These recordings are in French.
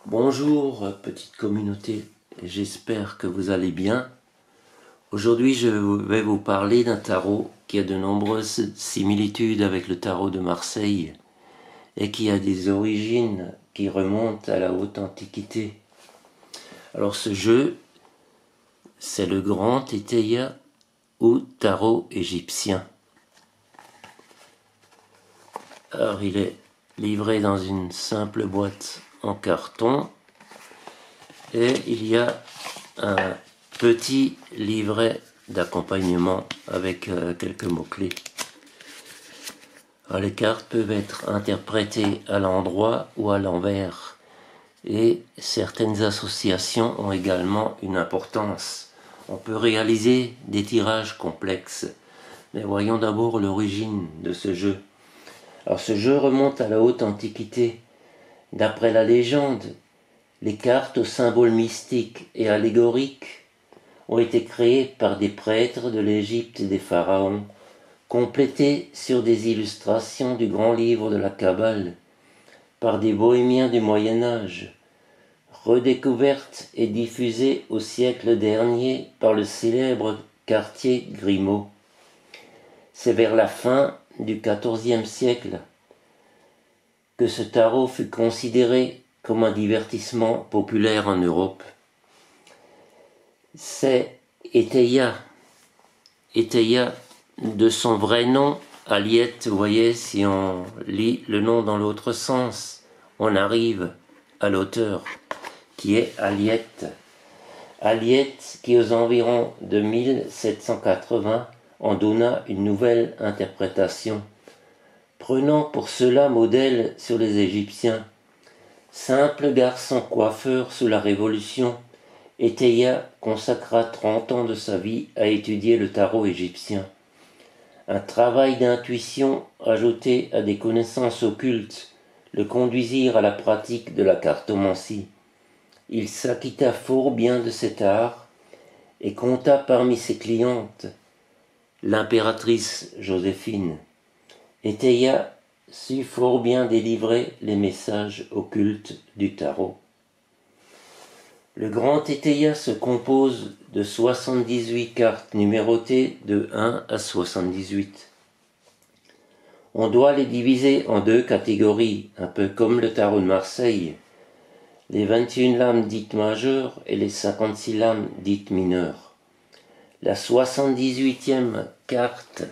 Bonjour petite communauté, j'espère que vous allez bien. Aujourd'hui je vais vous parler d'un tarot qui a de nombreuses similitudes avec le tarot de Marseille et qui a des origines qui remontent à la haute antiquité. Alors ce jeu, c'est le grand Tétéia ou tarot égyptien. Alors il est livré dans une simple boîte en carton et il y a un petit livret d'accompagnement avec quelques mots-clés. Les cartes peuvent être interprétées à l'endroit ou à l'envers et certaines associations ont également une importance. On peut réaliser des tirages complexes, mais voyons d'abord l'origine de ce jeu. Alors ce jeu remonte à la haute antiquité. D'après la légende, les cartes aux symboles mystiques et allégoriques ont été créées par des prêtres de l'Égypte des pharaons, complétées sur des illustrations du grand livre de la Kabbale par des bohémiens du Moyen-Âge, redécouvertes et diffusées au siècle dernier par le célèbre Cartier Grimaud. C'est vers la fin du XIVe siècle que ce tarot fut considéré comme un divertissement populaire en Europe. C'est Étéia de son vrai nom, Aliette. Vous voyez, si on lit le nom dans l'autre sens, on arrive à l'auteur, qui est Aliette. Aliette qui aux environs de 1780 en donna une nouvelle interprétation, prenant pour cela modèle sur les Égyptiens. Simple garçon coiffeur sous la Révolution, Étéia consacra 30 ans de sa vie à étudier le tarot égyptien. Un travail d'intuition ajouté à des connaissances occultes le conduisirent à la pratique de la cartomancie. Il s'acquitta fort bien de cet art et compta parmi ses clientes l'impératrice Joséphine. Étéia sut fort bien délivrer les messages occultes du tarot. Le grand Tétéia se compose de 78 cartes numérotées de 1 à 78. On doit les diviser en deux catégories, un peu comme le tarot de Marseille, les 21 lames dites majeures et les 56 lames dites mineures. La 78e carte,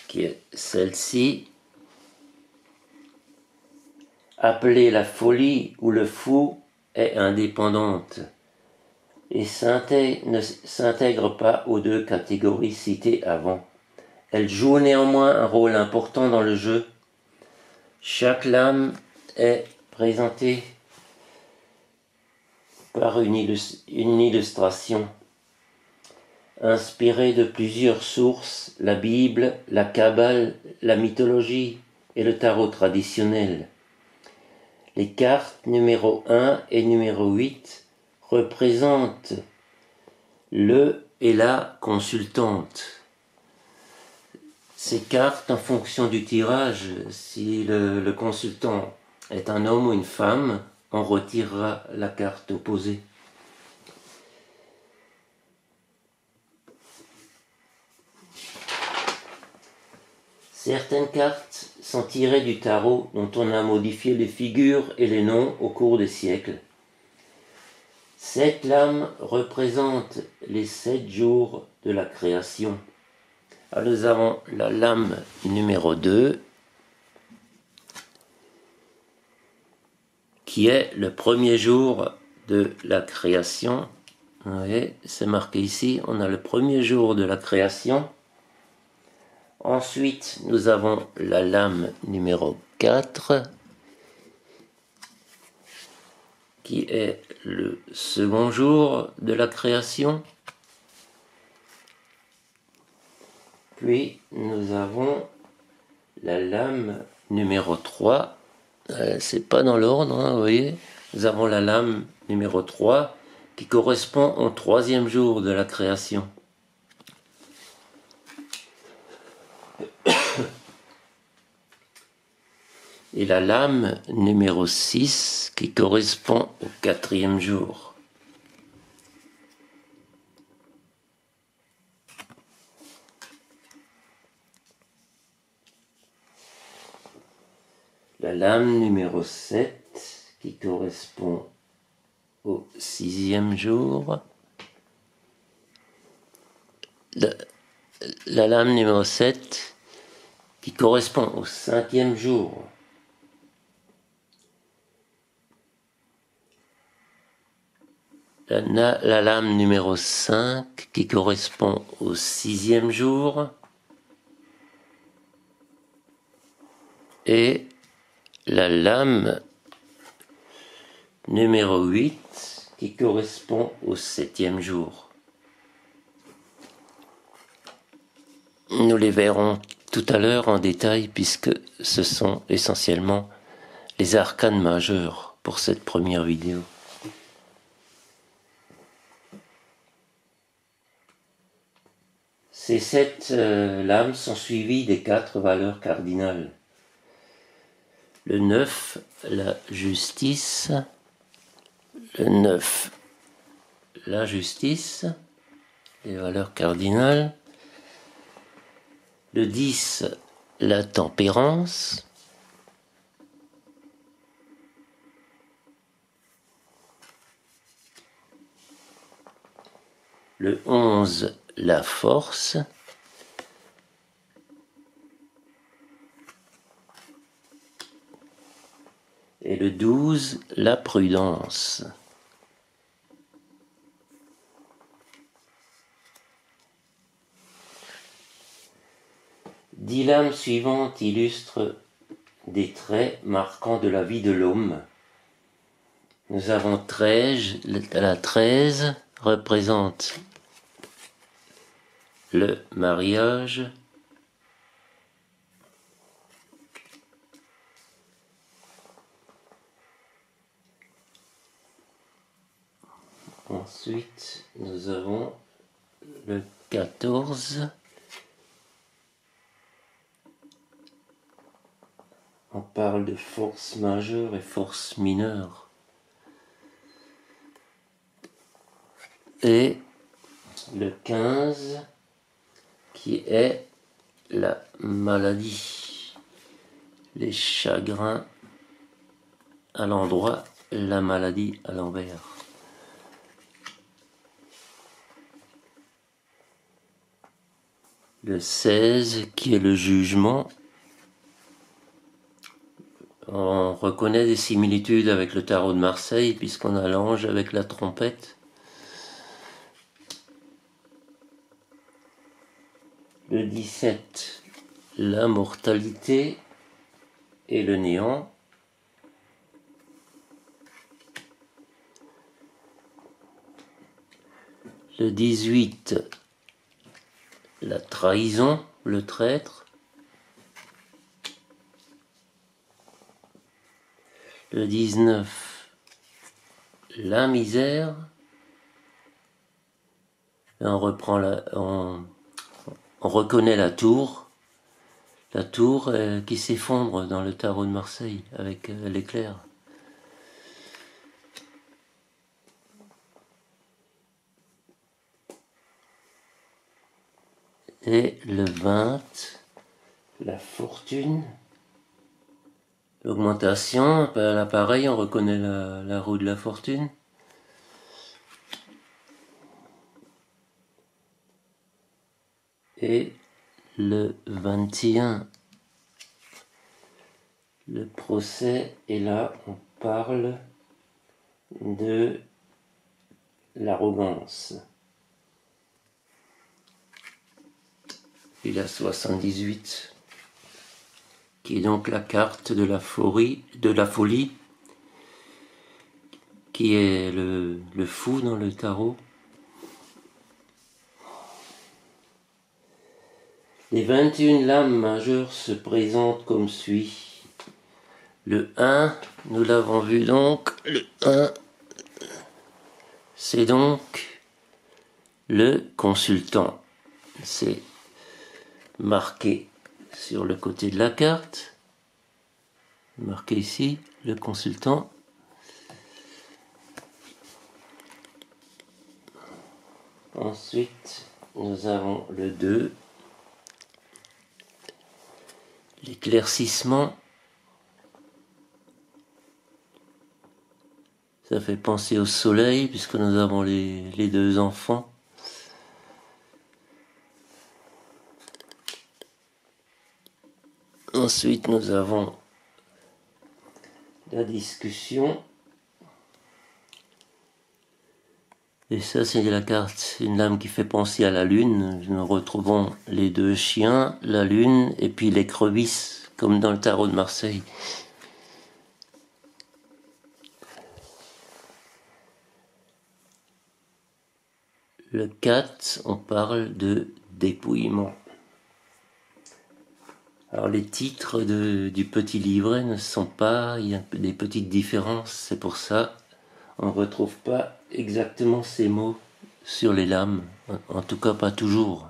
qui est celle-ci, appelée la folie ou le fou, est indépendante et ne s'intègre pas aux deux catégories citées avant. Elle joue néanmoins un rôle important dans le jeu. Chaque lame est présentée par une illustration inspirée de plusieurs sources, la Bible, la Kabbale, la mythologie et le tarot traditionnel. Les cartes numéro 1 et numéro 8 représentent le et la consultante. Ces cartes, en fonction du tirage, si le consultant est un homme ou une femme, on retirera la carte opposée. Certaines cartes sont tirées du tarot dont on a modifié les figures et les noms au cours des siècles. 7 lames représentent les 7 jours de la création. Alors nous avons la lame numéro 2 qui est le premier jour de la création. Vous voyez, c'est marqué ici, on a le premier jour de la création. Ensuite, nous avons la lame numéro 4 qui est le second jour de la création. Puis, nous avons la lame numéro 3. C'est pas dans l'ordre, hein, vous voyez. Nous avons la lame numéro 3 qui correspond au 3e jour de la création. et la lame numéro 6 qui correspond au 4e jour. La lame numéro 7 qui correspond au 6e jour. La lame numéro 7 qui correspond au 5e jour. La lame numéro 5 qui correspond au 6e jour. Et la lame numéro 8 qui correspond au 7e jour. Nous les verrons tout à l'heure en détail puisque ce sont essentiellement les arcanes majeures pour cette première vidéo. Ces 7 lames sont suivies des 4 valeurs cardinales. Le 9, la justice. Le 9, la justice, les valeurs cardinales. Le 10, la tempérance. Le 11, la force. Et le 12, la prudence. Dix lames suivantes illustrent des traits marquants de la vie de l'homme. Nous avons 13, la 13 représente le mariage. Ensuite, nous avons le 14. On parle de force majeure et force mineure. Et le 15 qui est la maladie, les chagrins à l'endroit, la maladie à l'envers. Le 16 qui est le jugement. On reconnaît des similitudes avec le tarot de Marseille puisqu'on a l'ange avec la trompette. Le 17, la mortalité et le néant. Le 18, la trahison, le traître. Le 19, la misère. Et on reprend on reconnaît la tour qui s'effondre dans le tarot de Marseille avec l'éclair. Et le 20, la fortune, l'augmentation, là pareil, on reconnaît la roue de la fortune. Et le 21, le procès, et là on parle de l'arrogance. Et la 78, qui est donc la carte de la folie, qui est le fou dans le tarot. Les 21 lames majeures se présentent comme suit. Le 1, nous l'avons vu donc, le 1, c'est donc le consultant. C'est marqué sur le côté de la carte. marqué ici, le consultant. Ensuite, nous avons le 2, l'éclaircissement. Ça fait penser au soleil, puisque nous avons les deux enfants. Ensuite, nous avons la discussion. Et ça, c'est la carte, une lame qui fait penser à la lune. Nous retrouvons les deux chiens, la lune et puis l'écrevisse, comme dans le tarot de Marseille. Le 4, on parle de dépouillement. Alors les titres du petit livret ne sont pas, il y a des petites différences, c'est pour ça on ne retrouve pas exactement ces mots sur les lames, en tout cas pas toujours.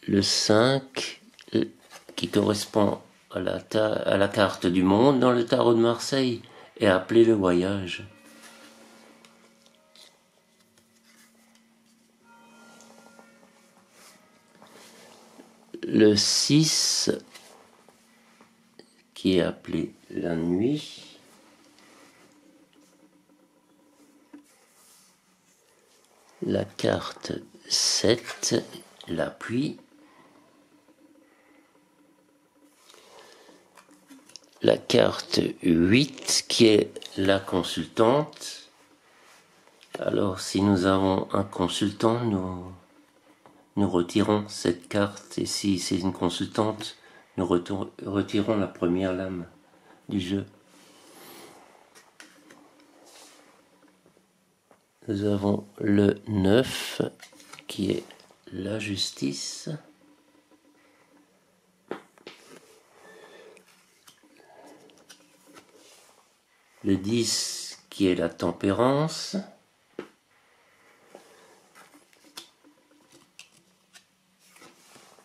Le 5, qui correspond à la carte du monde dans le tarot de Marseille, est appelé le voyage. Le 6, qui est appelé la nuit. La carte 7, la pluie. La carte 8, qui est la consultante. Alors, si nous avons un consultant, nous retirons cette carte. Et si c'est une consultante, nous retirons la première lame du jeu. Nous avons le 9, qui est la justice. Le 10, qui est la tempérance.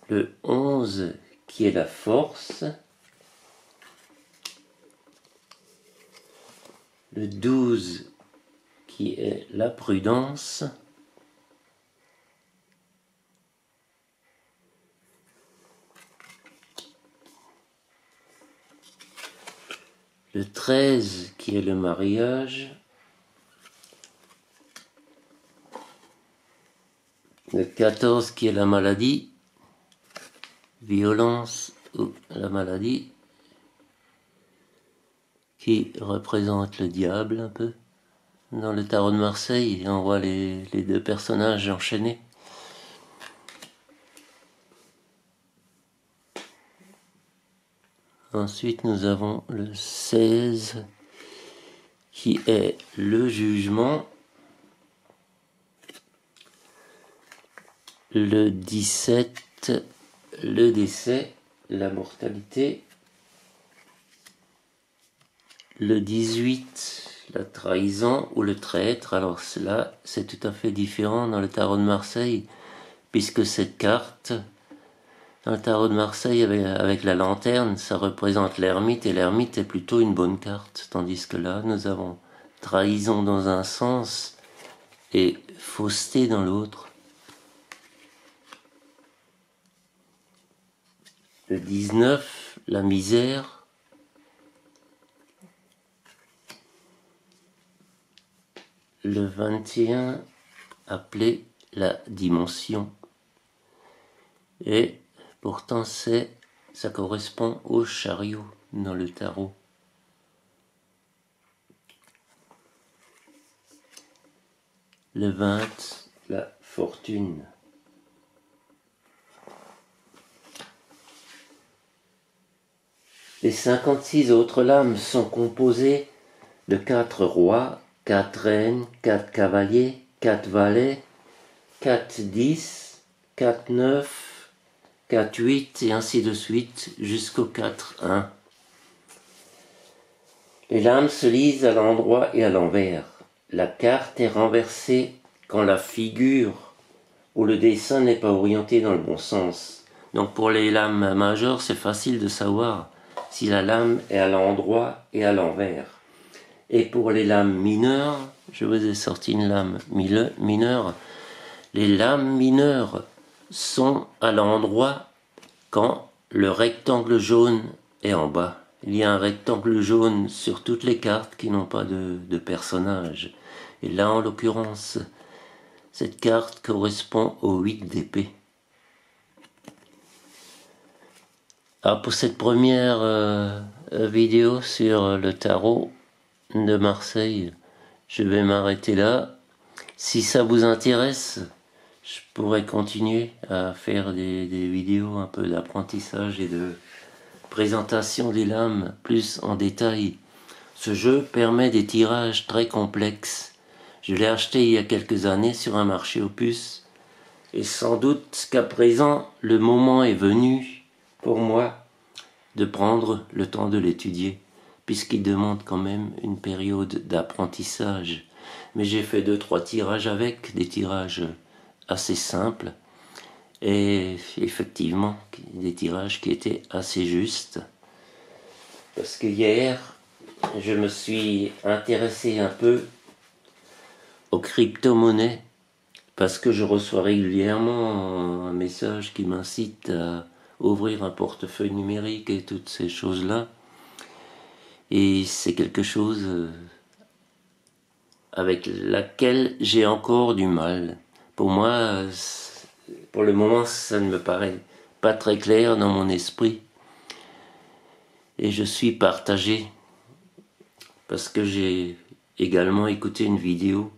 Le 11, qui est la force. Le 12, qui est la prudence. Le 13, qui est le mariage. Le 14, qui est la maladie. Violence ou la maladie, qui représente le diable un peu. Dans le tarot de Marseille, on voit les deux personnages enchaînés. Ensuite, nous avons le 16, qui est le jugement. Le 17, le décès, la mortalité. Le 18, la trahison ou le traître. Alors cela, c'est tout à fait différent dans le tarot de Marseille, puisque cette carte, dans le tarot de Marseille, avec la lanterne, ça représente l'ermite, et l'ermite est plutôt une bonne carte, tandis que là, nous avons trahison dans un sens et fausseté dans l'autre. Le 19, la misère. Le 21, appelé la dimension. Et pourtant, ça correspond au chariot dans le tarot. Le 20, la fortune. Les 56 autres lames sont composées de 4 rois, 4 reines, 4 cavaliers, 4 valets, 4 10, 4 9, 4 8 et ainsi de suite jusqu'au 4 1. Les lames se lisent à l'endroit et à l'envers. La carte est renversée quand la figure ou le dessin n'est pas orienté dans le bon sens. Donc pour les lames majeures, c'est facile de savoir si la lame est à l'endroit et à l'envers. Et pour les lames mineures, je vous ai sorti une lame mineure. Les lames mineures sont à l'endroit quand le rectangle jaune est en bas. Il y a un rectangle jaune sur toutes les cartes qui n'ont pas de personnage. Et là, en l'occurrence, cette carte correspond au 8 d'épée. Alors pour cette première vidéo sur le tarot de Marseille, je vais m'arrêter là. Si ça vous intéresse, je pourrais continuer à faire des vidéos un peu d'apprentissage et de présentation des lames plus en détail. Ce jeu permet des tirages très complexes. Je l'ai acheté il y a quelques années sur un marché aux puces et sans doute qu'à présent le moment est venu pour moi de prendre le temps de l'étudier, puisqu'il demande quand même une période d'apprentissage. Mais j'ai fait 2-3 tirages avec, des tirages assez simples, et effectivement des tirages qui étaient assez justes. Parce que hier, je me suis intéressé un peu aux crypto-monnaies, parce que je reçois régulièrement un message qui m'incite à ouvrir un portefeuille numérique et toutes ces choses-là. Et c'est quelque chose avec laquelle j'ai encore du mal. Pour moi, pour le moment, ça ne me paraît pas très clair dans mon esprit. Et je suis partagé parce que j'ai également écouté une vidéo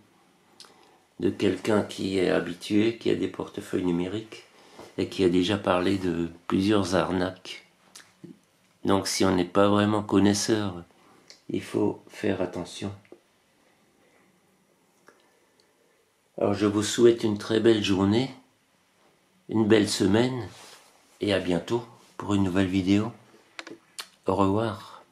de quelqu'un qui est habitué, qui a des portefeuilles numériques et qui a déjà parlé de plusieurs arnaques. Donc si on n'est pas vraiment connaisseur, il faut faire attention. Alors je vous souhaite une très belle journée, une belle semaine et à bientôt pour une nouvelle vidéo. Au revoir.